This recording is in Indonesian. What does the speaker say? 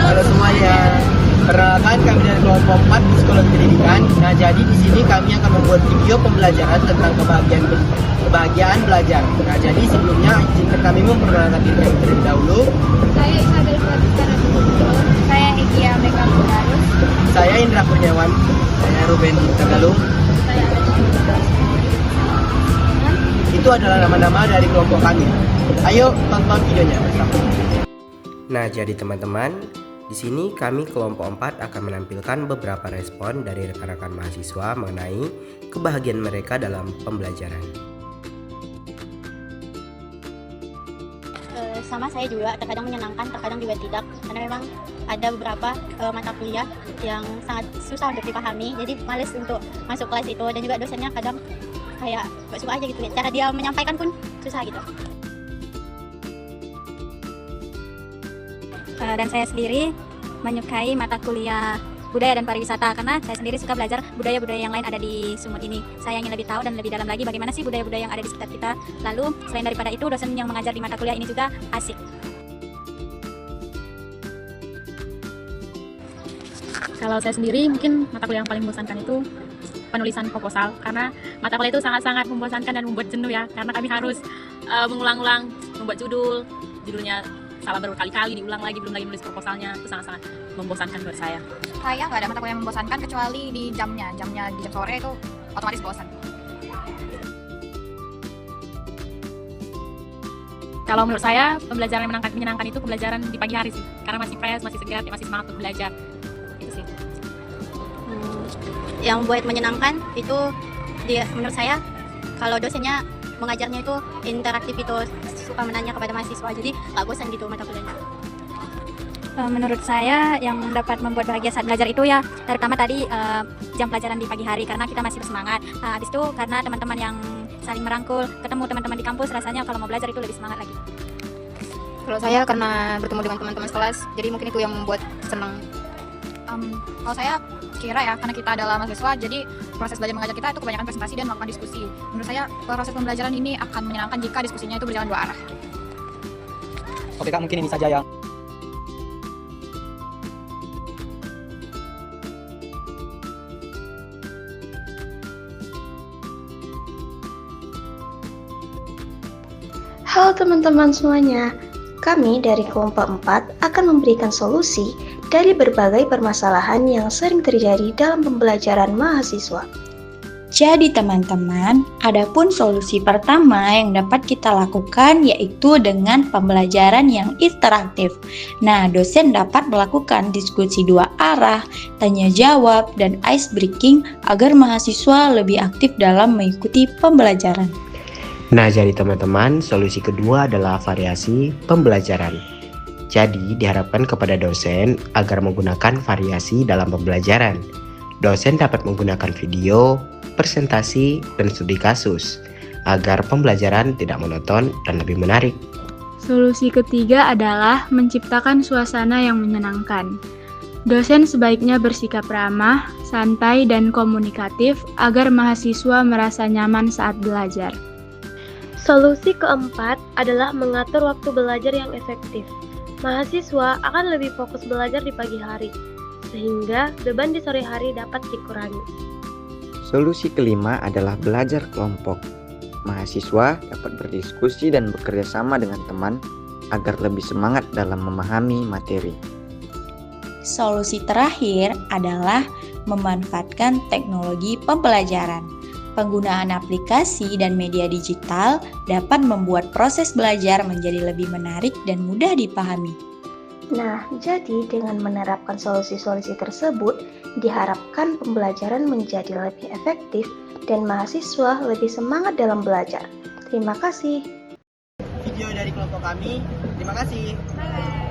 Halo semuanya, perkenalkan kami dari kelompok 4 Psikologi Pendidikan. Nah, jadi di sini kami akan membuat video pembelajaran tentang kebahagiaan belajar. Nah, jadi sebelumnya izinkan kami memperkenalkan diri terlebih dahulu. Saya Isabel Fatisana Subuto. Saya Egia Meka Budarus. Saya Indra Kurniawan. Saya Ruben Tagalung. Saya Itu adalah nama-nama dari kelompok kami. Ayo tonton videonya bersama. Nah, jadi teman-teman, di sini kami kelompok 4 akan menampilkan beberapa respon dari rekan-rekan mahasiswa mengenai kebahagiaan mereka dalam pembelajaran. Sama saya juga, terkadang menyenangkan, terkadang juga tidak, karena memang ada beberapa mata kuliah yang sangat susah untuk dipahami, jadi males untuk masuk kelas itu, dan juga dosennya kadang kayak gak suka aja gitu, cara dia menyampaikan pun susah gitu. Dan saya sendiri menyukai mata kuliah budaya dan pariwisata karena saya sendiri suka belajar budaya-budaya yang lain ada di Sumut ini. Saya ingin lebih tahu dan lebih dalam lagi bagaimana sih budaya-budaya yang ada di sekitar kita. Lalu selain daripada itu, dosen yang mengajar di mata kuliah ini juga asik. Kalau saya sendiri mungkin mata kuliah yang paling membosankan itu penulisan proposal, karena mata kuliah itu sangat-sangat membosankan dan membuat jenuh ya, karena kami harus mengulang-ulang membuat judulnya salah berkali-kali, diulang lagi, belum lagi nulis proposalnya. Itu sangat-sangat membosankan buat saya. Saya nggak ada mata kuliah yang membosankan kecuali di jamnya di jam sore itu otomatis bosan. Kalau menurut saya pembelajaran yang menyenangkan itu pembelajaran di pagi hari sih, karena masih fresh, masih segar, masih semangat untuk belajar. Itu sih. Yang buat menyenangkan itu dia, menurut saya kalau dosennya mengajarnya itu interaktif, itu suka menanya kepada mahasiswa, jadi nggak bosan gitu mata kuliahnya. Menurut saya yang dapat membuat bahagia saat belajar itu ya terutama tadi jam pelajaran di pagi hari, karena kita masih bersemangat. Habis itu karena teman-teman yang saling merangkul, ketemu teman-teman di kampus, rasanya kalau mau belajar itu lebih semangat lagi. Kalau saya karena bertemu dengan teman-teman sekelas, jadi mungkin itu yang membuat senang. Kalau saya kira ya, karena kita adalah mahasiswa, jadi proses belajar mengajar kita itu kebanyakan presentasi dan melakukan diskusi. Menurut saya proses pembelajaran ini akan menyenangkan jika diskusinya itu berjalan dua arah. Oke Kak, mungkin ini saja yang Halo teman-teman semuanya, kami dari kelompok 4 akan memberikan solusi dari berbagai permasalahan yang sering terjadi dalam pembelajaran mahasiswa. Jadi teman-teman, adapun solusi pertama yang dapat kita lakukan yaitu dengan pembelajaran yang interaktif. Nah, dosen dapat melakukan diskusi dua arah, tanya jawab, dan ice breaking agar mahasiswa lebih aktif dalam mengikuti pembelajaran. Nah, jadi teman-teman, solusi kedua adalah variasi pembelajaran. Jadi, diharapkan kepada dosen agar menggunakan variasi dalam pembelajaran. Dosen dapat menggunakan video, presentasi, dan studi kasus agar pembelajaran tidak monoton dan lebih menarik. Solusi ketiga adalah menciptakan suasana yang menyenangkan. Dosen sebaiknya bersikap ramah, santai, dan komunikatif agar mahasiswa merasa nyaman saat belajar. Solusi keempat adalah mengatur waktu belajar yang efektif. Mahasiswa akan lebih fokus belajar di pagi hari, sehingga beban di sore hari dapat dikurangi. Solusi kelima adalah belajar kelompok. Mahasiswa dapat berdiskusi dan bekerja sama dengan teman agar lebih semangat dalam memahami materi. Solusi terakhir adalah memanfaatkan teknologi pembelajaran. Penggunaan aplikasi dan media digital dapat membuat proses belajar menjadi lebih menarik dan mudah dipahami. Nah, jadi dengan menerapkan solusi-solusi tersebut, diharapkan pembelajaran menjadi lebih efektif dan mahasiswa lebih semangat dalam belajar. Terima kasih. video dari kelompok kami. Terima kasih. Bye.